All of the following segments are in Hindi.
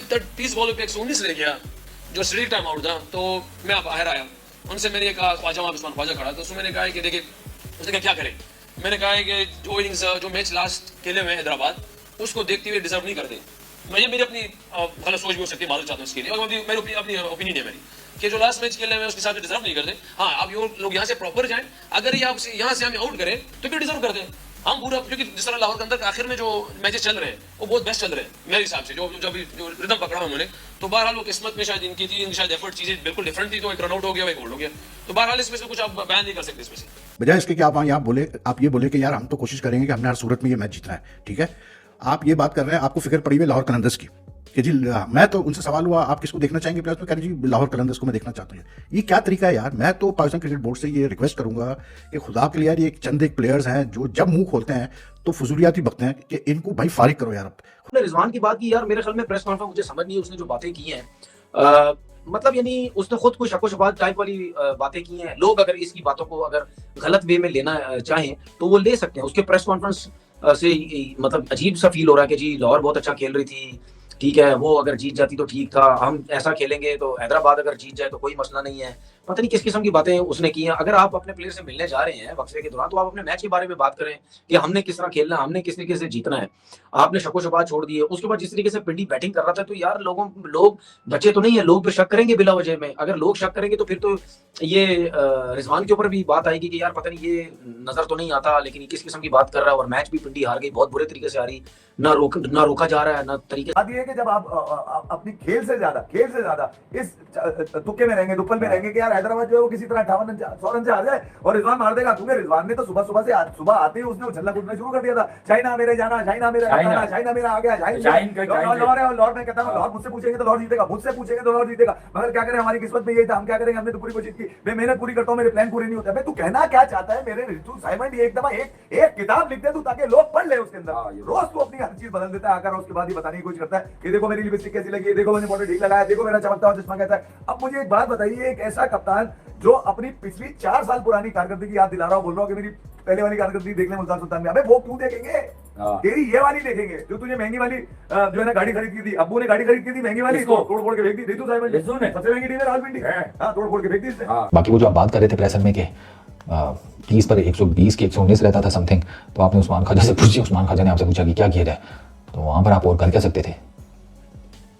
30 बॉलों पे 119 रह गया, जो स्ट्रेट टाइम आउट था, तो मैं बाहर आया, उनसे मैंने कहा, ख्वाजा वहाँ उस्मान ख्वाजा खड़ा, तो उसमें मैंने कहा कि देखिए, उसने कहा क्या करें, मैंने कहा कि जो इनिंग्स जो मैच लास्ट खेले हुए हैं हैदराबाद, उसको देखते हुए डिजर्व नहीं करते। मैं मेरी अपनी गलत सोच भी हो सकती है, मालूम चाहता हूँ इसके लिए, और मेरी अपनी ओपिनियन है मेरी कि जो लास्ट मैच खेले हुए हैं उसके साथ डिजर्व नहीं करते। हाँ, आप लोग यहाँ से प्रॉपर जाएं, अगर ये आप यहाँ से हमें आउट करें तो फिर डिजर्व करते हैं हम पूरा, क्योंकि जिस तरह लाहौर के अंदर आखिर में जो मैचेस चल रहे हैं वो बहुत बेस्ट चल रहे हैं मेरे हिसाब से, जो रिदम पकड़ा उन्होंने, तो बहरहाल वो किस्मत में शायद इनकी थी, इनकी शायद एफर्ट चीजें बिल्कुल डिफरेंट थी, तो एक रन आउट हो गया, एक होल्ड हो गया, तो बहरहाल इसमें से कुछ आप बयान नहीं कर सकते इसमें से। बजाय इसके कि आप यहाँ बोले, आप ये बोले कि यार हम तो कोशिश करेंगे कि हमने हर सूरत में ये मैच जीतना है, ठीक है, आप ये बात कर रहे हैं, आपको फिक्र पड़ी हुई लाहौर कलंदर्स की कि जी, मैं तो उनसे सवाल हुआ आप किसको देखना चाहेंगे प्लेयर्स में, कह रहे जी लाहौर कलंदर्स को मैं देखना चाहता हूँ। ये क्या तरीका है यार? मैं तो पाकिस्तान क्रिकेट बोर्ड से ये रिक्वेस्ट करूंगा कि खुदा के लिए यार, ये चंद एक प्लेयर्स हैं जो जब मुंह खोलते हैं तो फजूलियात ही बकते हैं, कि इनको भाई फारिग करो यार। उसने रिजवान की बात की यार, मेरे ख्याल में प्रेस कॉन्फ्रेंस मुझे समझ नहीं है उसने जो बातें की हैं, मतलब यानी उसने खुद कोई शको शुबात टाइप वाली बातें की हैं। लोग अगर इसकी बातों को अगर गलत वे में लेना चाहें तो वो ले सकते हैं। उसके प्रेस कॉन्फ्रेंस से मतलब अजीब सा फील हो रहा है कि जी लाहौर बहुत अच्छा खेल रही थी, ठीक है, वो अगर जीत जाती तो ठीक था, हम ऐसा खेलेंगे तो हैदराबाद अगर जीत जाए तो कोई मसला नहीं है। पता नहीं किस किस्म की बातें उसने की हैं। अगर आप अपने प्लेयर से मिलने जा रहे हैं वक्फे के दौरान तो आप अपने मैच के बारे में बात करें कि हमने किस तरह खेलना है, हमने किस तरीके से जीतना है। आपने शको शुबात छोड़ दी है। उसके बाद जिस तरीके से पिंडी बैटिंग कर रहा था, तो यार लोग बचे तो नहीं है, लोग तो शक करेंगे बिला वजह में। अगर लोग शक करेंगे तो फिर तो ये रिजवान के ऊपर भी बात आएगी कि यार पता नहीं ये नजर तो नहीं आता, लेकिन ये किस किस्म की बात कर रहा है। और मैच भी पिंडी हार गई, बहुत बुरे तरीके से हारी, ना रोका जा रहा है, ना तरीके। बात ये है कि जब आप अपनी खेल से ज्यादा इस तुक्के में रहेंगे, दुप्पल में रहेंगे कि यार हैदराबाद जो है वो किसी तरह 58 रन 100 रन से आ जाए और रिजवान मार देगा, क्योंकि रिजवान ने तो सुबह आते ही उसने उछलना कूदना शुरू कर दिया था, चाइना मेरे जाना, चाइना मेरा आना, चाइना मेरा आ गया, लाहौर में कहता हूं लाहौर मुझसे पूछेंगे तो लाहौर जीतेगा, मुझसे पूछेंगे तो लाहौर जीतेगा। मगर क्या करें, हमारी किस्मत में यही था, हम क्या करेंगे, हमने तो पूरी कोशिश की, मैं मेहनत पूरी करता हूं, मेरे प्लान पूरे नहीं होते। तू कहना क्या चाहता है मेरे रितु साइमंड? एक दफा एक किताब लिख दे तू, ताकि लोग पढ़ ले उसके अंदर। रोज तू अपनी हर चीज बदल देता है आकर, उसके बाद ही बताने की कोशिश करता है कि देखो मेरी लिपस्टिक कैसी लगी, देखो मैंने बॉडी ठीक लगाया, देखो मेरा चमकता हुआ चश्मा कैसा है। अब मुझे एक बात बताइए, एक ऐसा कप्तान जो अपनी पिछली 4 साल पुरानी कारकर्दगी याद दिला रहा हूं, बोल रहा हूं कि मेरी पहले वाली कारकर्दगी देख ले मुल्तान सुल्तान में, अबे वो क्यों देखेंगे? तेरी ये वाली देखेंगे जो तुझे महंगी वाली जो है ना गाड़ी खरीद की थी, अब्बू ने गाड़ी खरीद की थी महंगी वाली, इसको तोड़-फोड़ के फेंक दी। रितु साइमंड ने सबसे महंगी टीम है रावलपिंडी, हां तोड़-फोड़ के फेंक दी इसने। बाकी वो जो आप बात कर रहे थे प्रेसर में कि 30 पर 120 के 119 रहता था समथिंग, तो आपने उस्मान ख्वाजा से पूछी, उस्मान ख्वाजा ने आपसे पूछा कि क्या किया जाए, तो वहाँ पर आप और कर क्या सकते थे?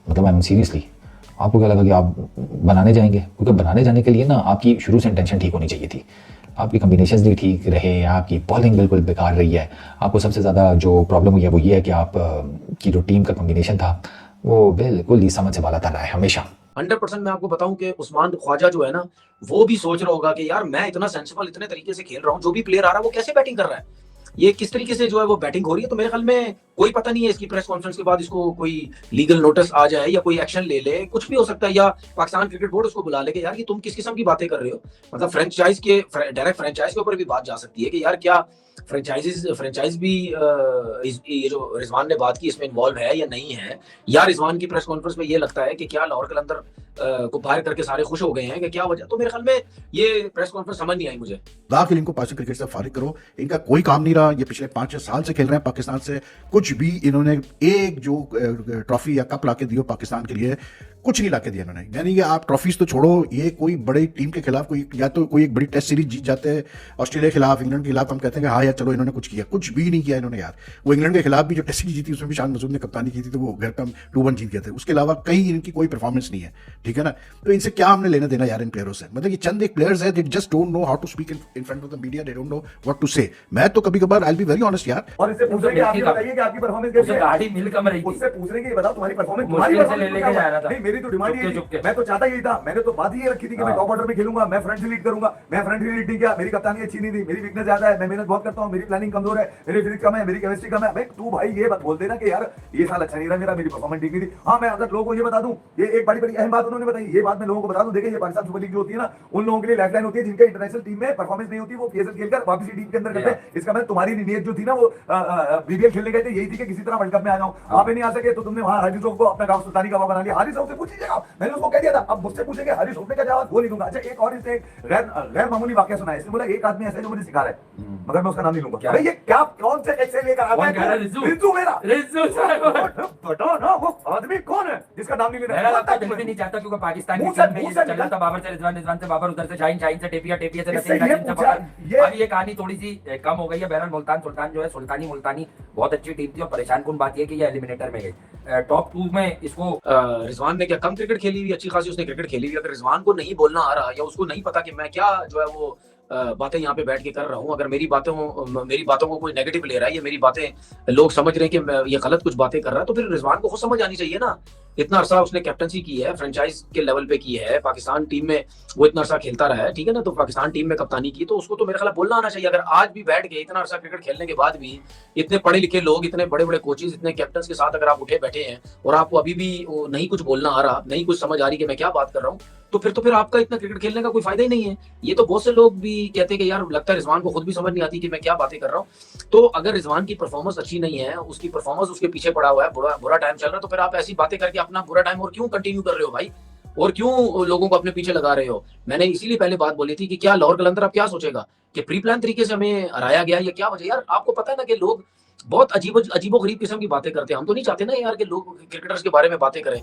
मतलब आई एम सीरियसली, आपको क्या लगा कि आप बनाने जाएंगे? क्योंकि बनाने जाने के लिए ना आपकी शुरू से इंटेंशन ठीक होनी चाहिए थी, आपकी कम्बिनेशंस भी ठीक रहे, आपकी बॉलिंग बिल्कुल बेकार रही है। आपको सबसे ज़्यादा जो प्रॉब्लम हुई है वो ये है कि आप की जो टीम का कम्बिनेशन था वो बिल्कुल ही समझ से बाला तर रहा है हमेशा। 100% मैं आपको बताऊं कि उस्मान ख्वाजा जो है ना, वो भी सोच रहा होगा कि यार मैं इतना सेंसिबल इतने तरीके से खेल रहा हूं, जो भी प्लेयर आ रहा है वो कैसे बैटिंग कर रहा है, ये किस तरीके से जो है वो बैटिंग हो रही है। तो मेरे ख्याल में कोई पता नहीं है, इसकी प्रेस कॉन्फ्रेंस के बाद इसको कोई लीगल नोटिस आ जाए या कोई एक्शन ले ले, कुछ भी हो सकता है, या पाकिस्तान क्रिकेट बोर्ड उसको बुला ले कि यार ये तुम किस किस्म की बातें कर रहे हो। मतलब डायरेक्ट फ्रेंचाइज के ऊपर भी बात जा सकती है कि यार क्या फ्रेंचाइज भी ये जो रिजवान ने बात की इसमें इन्वॉल्व है या नहीं है, या रिजवान की प्रेस कॉन्फ्रेंस में ये लगता है कि क्या लाहौर कलंदर को बाहर करके सारे खुश हो गए हैं कि क्या वजह। तो मेरे ख्याल में ये प्रेस कॉन्फ्रेंस समझ नहीं आई मुझे। दाखिल इनको पाकिस्तान क्रिकेट से फारिग करो, इनका कोई काम नहीं रहा, ये पिछले 5-6 साल से खेल रहे हैं पाकिस्तान से, कुछ भी इन्होंने एक जो ट्रॉफी या कप लाके दियो पाकिस्तान के लिए, कुछ नहीं लाके दिया इन्होंने। यानी कि आप ट्रॉफीज तो छोड़ो, ये कोई बड़ी टीम के खिलाफ कोई या तो कोई एक बड़ी टेस्ट सीरीज जीत जाते हैं ऑस्ट्रेलिया के खिलाफ, इंग्लैंड के खिलाफ, हम कहते हैं कि हाँ यार चलो इन्होंने कुछ किया, कुछ भी नहीं किया इन्होंने यार। वो इंग्लैंड के खिलाफ भी जो टेस्ट सीरीज जीती उसमें भी शान मसूद ने कप्तानी की थी, तो वो घर पे 2-1 जीत गए थे, उसके अलावा कहीं इनकी कोई परफॉर्मेंस नहीं है, ठीक है ना। तो इनसे क्या हमने लेना देना यार इन प्लेयरों से? मतलब ये चंद एक प्लेयर्स है, they just don't know how to speak in front of the media, they don't know what to say. मैं तो कभी कभार I will be very honest यार, और इससे पूछ रहे हैं आप बताइए कि आपकी परफॉर्मेंस कैसी है, गाड़ी मिल कम रही थी, उससे पूछ रहे हैं कि बताओ तुम्हारी परफॉर्मेंस ले लेके जा रहा था। नहीं मेरी तो डिमांड ये थी, मैं तो चाहता यही था, मैंने तो बात ही रखी थी कि मैं टॉप ऑर्डर में खेलूंगा, मैं फ्रंट से लीड करूंगा। मैं फ्रंट से लीड नहीं किया, मेरी कप्तानी अच्छी नहीं थी, मेरी वीकनेस ज्यादा है, मैं मेहनत बहुत करता हूं, मेरी प्लानिंग कमजोर है, मेरी फिजिक्स कम है, मेरी केमिस्ट्री कम है। भाई तू भाई ये बात बोल देना कि यार ये साल अच्छा नहीं रहा मेरा, मेरी परफॉर्मेंस ठीक नहीं थी। हाँ मैं अगर लोगों को ये बता दूं, ये एक बड़ी अहम बात उन्होंने बताई, ये बात मैं लोगों को बता दूं, देखिए ये पाकिस्तान सुपर लीग जो होती है ना, उन लोगों के लिए लाइफलाइन होती है जिनके इंटरनेशनल टीम में परफॉर्मेंस नहीं होती, वो पीएसएल खेलकर वापस टीम के अंदर करते हैं। इसका मतलब तुम्हारी नीयत जो थी ना वो बीबीएल खेलने गए थे, यही थी कि किसी तरह वर्ल्ड कप में आ जाऊं, वहां पे नहीं आ सके तो तुमने वहां हाजी को अपना गांव सुल्तानी का बना लिया। हाजी साहब से उससे पूछ लीजिएगा, मैंने उसको कह दिया था। अब मुझसे पूछेंगे हरीश होने का जवाब वो नहीं दूंगा। अच्छा एक और इससे गैर मामूली वाक्य सुना है, इसने बोला एक आदमी ऐसा है जो मुझे सिखा रहा है, मगर मैं उसका नाम नहीं लूंगा। अबे ये क्या कौन से ऐसे लेकर आता कौन कह रहा है? है? रिज्जू। रिज्जू मेरा रिज्जू साहब। बताओ ना वो आदमी कौन है जिसका नाम नहीं लेना। मेरा लगता दिल भी नहीं चाहता, क्योंकि पाकिस्तान की मुंह से- टीम में मुंह ये से चल रहा था, बाबर से रिजवान, रिजवान से बाबर, उधर से शाहीन, शाहीन से टेपिया, टेपिया से इससे नसीम, ये नसीम से पूछा, फरहान। ये- अब ये कहानी थोड़ी सी कम हो गई है। बहरहाल मुल्तान सुल्तान जो है, सुल्तानी मुल्तानी बहुत अच्छी टीम थी, और परेशान कुन बात ये कि ये एलिमिनेटर में गई। टॉप 2 में इसको रिजवान ने क्या कम क्रिकेट खेली हुई, अच्छी खासी उसने क्रिकेट खेली हुई। अगर रिजवान को नहीं बोलना आ रहा या उसको नहीं पता कि मैं क्या जो है वो बातें यहाँ पे बैठ के कर रहा हूँ, अगर मेरी बातों को कोई नेगेटिव ले रहा है, या मेरी बातें लोग समझ रहे हैं कि मैं ये गलत कुछ बातें कर रहा है, तो फिर रिजवान को खुद समझ आनी चाहिए ना। इतना अरसा उसने कैप्टनसी की है, फ्रेंचाइज के लेवल पे की है, पाकिस्तान टीम में वो इतना अरसा खेलता रहा है, ठीक है ना। तो पाकिस्तान टीम में कप्तानी की, तो उसको तो मेरे ख्याल बोलना आना चाहिए। अगर आज भी बैठ के इतना अरसा क्रिकेट खेलने के बाद भी इतने पढ़े लिखे लोग, इतने बड़े बड़े कोचेज, इतने कैप्टन के साथ अगर आप उठे बैठे हैं और आपको अभी भी नहीं कुछ बोलना आ रहा, नहीं कुछ समझ आ रही कि मैं क्या बात कर रहा हूँ, तो फिर आपका इतना क्रिकेट खेलने का कोई फायदा ही नहीं है। ये तो बहुत से लोग भी कहते हैं कि यार लगता है रिजवान को खुद भी समझ नहीं आती कि मैं क्या बातें कर रहा हूँ। तो अगर रिजवान की परफॉर्मेंस अच्छी नहीं है, उसकी परफॉर्मेंस उसके पीछे पड़ा हुआ है, बुरा टाइम चल रहा है, तो फिर आप ऐसी बातें करके अपना बुरा टाइम और क्यों कंटिन्यू कर रहे हो भाई, और क्यों लोगों को अपने पीछे लगा रहे हो। मैंने इसीलिए पहले बात बोली थी कि क्या लाहौर कलंदर अब क्या सोचेगा कि प्री प्लान तरीके से हमें हराया गया, या क्या वजह। यार आपको पता है ना कि लोग बहुत अजीबो गरीब किस्म की बातें करते हैं। हम तो नहीं चाहते ना यार कि लोग क्रिकेटर्स के बारे में बातें करें,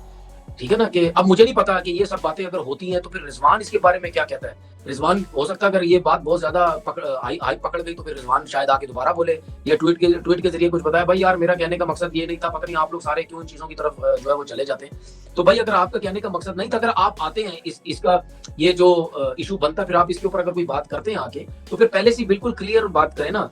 ठीक है ना। कि अब मुझे नहीं पता कि ये सब बातें अगर होती हैं तो फिर रिजवान इसके बारे में क्या कहता है। रिजवान हो सकता है अगर ये बात बहुत ज्यादा पकड़ गई तो फिर रिजवान शायद आके दोबारा बोले, या ट्वीट के जरिए कुछ बताया, भाई यार मेरा कहने का मकसद ये नहीं था, पता नहीं आप लोग सारे क्यों इन चीजों की तरफ जो है वो चले जाते हैं। तो भाई अगर आपका कहने का मकसद नहीं था, अगर आप आते हैं इसका ये जो इशू बनता, फिर आप इसके ऊपर अगर कोई बात करते हैं आके, तो फिर पहले से बिल्कुल क्लियर बात करें ना,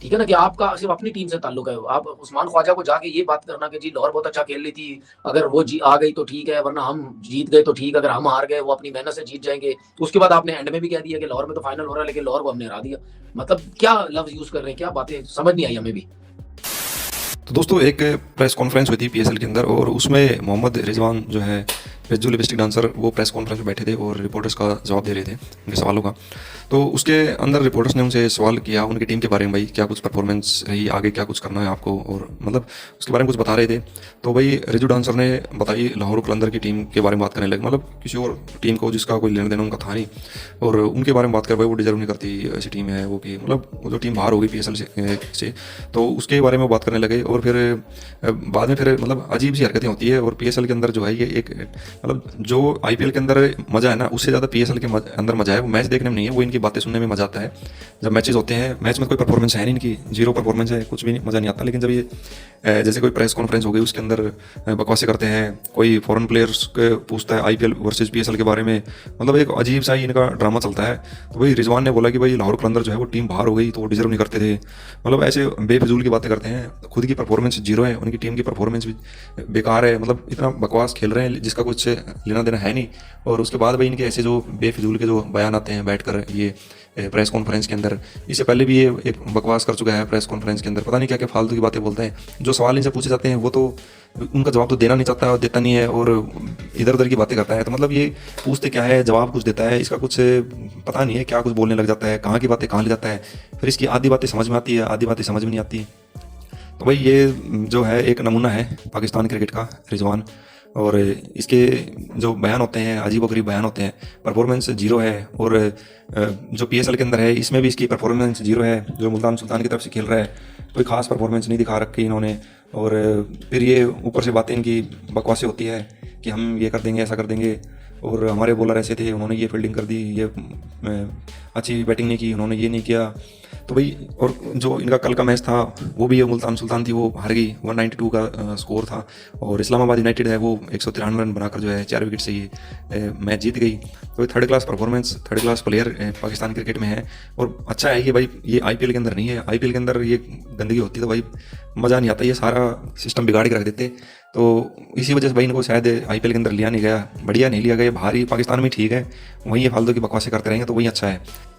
ठीक है ना, कि आपका सिर्फ अपनी टीम से ताल्लुक है। आप उस्मान ख्वाजा को जाके ये बात करना कि जी लाहौर बहुत अच्छा खेल रही थी, अगर वो आ गई तो ठीक है, वरना हम जीत गए तो ठीक, अगर हम हार गए वो अपनी मेहनत से जीत जाएंगे। उसके बाद आपने एंड में भी कह दिया कि लाहौर में तो फाइनल हो रहा है, लेकिन लाहौर को हमने हरा दिया। मतलब क्या लफ्ज यूज कर रहे हैं, क्या बातें, समझ नहीं आई हमें भी। तो दोस्तों एक प्रेस कॉन्फ्रेंस हुई थी पीएसएल के अंदर, और उसमें मोहम्मद रिजवान जो है रिज्जू लिपस्टिक डांसर, वो प्रेस कॉन्फ्रेंस में बैठे थे और रिपोर्टर्स का जवाब दे रहे थे उनके सवालों का। तो उसके अंदर रिपोर्टर्स ने उनसे सवाल किया उनकी टीम के बारे में, भाई क्या कुछ परफॉर्मेंस रही, आगे क्या कुछ करना है आपको, और मतलब उसके बारे में कुछ बता रहे थे। तो भाई रिज्जू डांसर ने बताई लाहौर कलंदर की टीम के बारे में बात करने लगे, मतलब किसी और टीम को जिसका कोई लेना देना उनका था नहीं, और उनके बारे में बात कर भाई वो डिजर्व नहीं करती ऐसी टीम है वो, कि मतलब वो जो टीम बाहर होगी पीएसएल से, तो उसके बारे में बात करने लगे। और फिर बाद में फिर मतलब अजीब सी हरकतें होती है, और पीएसएल के अंदर जो है ये एक मतलब जो आईपीएल के अंदर मजा है ना, उससे ज़्यादा पीएसएल के अंदर मजा है वो मैच देखने में नहीं है, वो इनकी बातें सुनने में मजा आता है। जब मैचेस होते हैं, मैच में कोई परफॉर्मेंस है नहीं इनकी, जीरो परफॉर्मेंस है, कुछ भी मजा नहीं आता। लेकिन जब ये जैसे कोई प्रेस कॉन्फ्रेंस हो गई उसके अंदर बकवासें करते हैं, कोई फॉरेन प्लेयर्स पूछता है आईपीएल वर्सेज पीएसएल के बारे में, मतलब एक अजीब सा ही इनका ड्रामा चलता है। तो भाई रिजवान ने बोला कि भाई लाहौर कलंदर जो है वो टीम बाहर हो गई तो वो डिजर्व नहीं करते थे, मतलब ऐसे बेफिजूल की बातें करते हैं। खुद की परफॉर्मेंस जीरो है, उनकी टीम की परफॉर्मेंस भी बेकार है, मतलब इतना बकवास खेल रहे हैं जिसका कुछ लेना देना है नहीं। और उसके बाद भाई इनके ऐसे जो बेफिजूल के जो बयान आते हैं बैठकर ये प्रेस कॉन्फ्रेंस के अंदर, इससे पहले भी ये एक बकवास कर चुका है प्रेस कॉन्फ्रेंस के अंदर, पता नहीं क्या क्या फालतू की बातें बोलते हैं। जो सवाल इनसे पूछे जाते हैं वो तो उनका जवाब तो देना नहीं चाहता और देता नहीं है, और इधर उधर की बातें करता है। तो मतलब ये पूछते क्या है, जवाब कुछ देता है, इसका कुछ पता नहीं है, क्या कुछ बोलने लग जाता है, कहाँ की बातें कहाँ ले जाता है, फिर इसकी आधी बातें समझ में आती है, आधी बातें समझ में नहीं आती। तो भाई ये जो है एक नमूना है पाकिस्तान क्रिकेट का रिजवान, और इसके जो बयान होते हैं अजीबोगरीब बयान होते हैं, परफॉर्मेंस जीरो है। और जो पीएसएल के अंदर है इसमें भी इसकी परफॉर्मेंस जीरो है, जो मुल्तान सुल्तान की तरफ से खेल रहा है कोई खास परफॉर्मेंस नहीं दिखा रखी इन्होंने। और फिर ये ऊपर से बातें इनकी बकवासें होती है कि हम ये कर देंगे, ऐसा कर देंगे, और हमारे बॉलर ऐसे थे, उन्होंने ये फील्डिंग कर दी, ये अच्छी बैटिंग नहीं की, उन्होंने ये नहीं किया। तो भाई और जो इनका कल का मैच था वो भी ये मुल्तान सुल्तान थी, वो हार गई, 192 का स्कोर था, और इस्लामाबाद यूनाइटेड है वो 193 रन बनाकर जो है 4 विकेट से ये मैच जीत गई। तो third class performance, third class player Pakistan cricket में है। और अच्छा है कि भाई ये आईपीएल के अंदर नहीं है, आईपीएल के अंदर ये गंदगी होती तो भाई मज़ा नहीं आता, ये सारा सिस्टम बिगाड़ के रख देते। तो इसी वजह से भाई इनको शायद आईपीएल के अंदर लिया नहीं गया, बढ़िया नहीं लिया गया, बाहर ही पाकिस्तान में ठीक है, वहीं ये फालतू की बकवासें करते रहेंगे तो वही अच्छा है।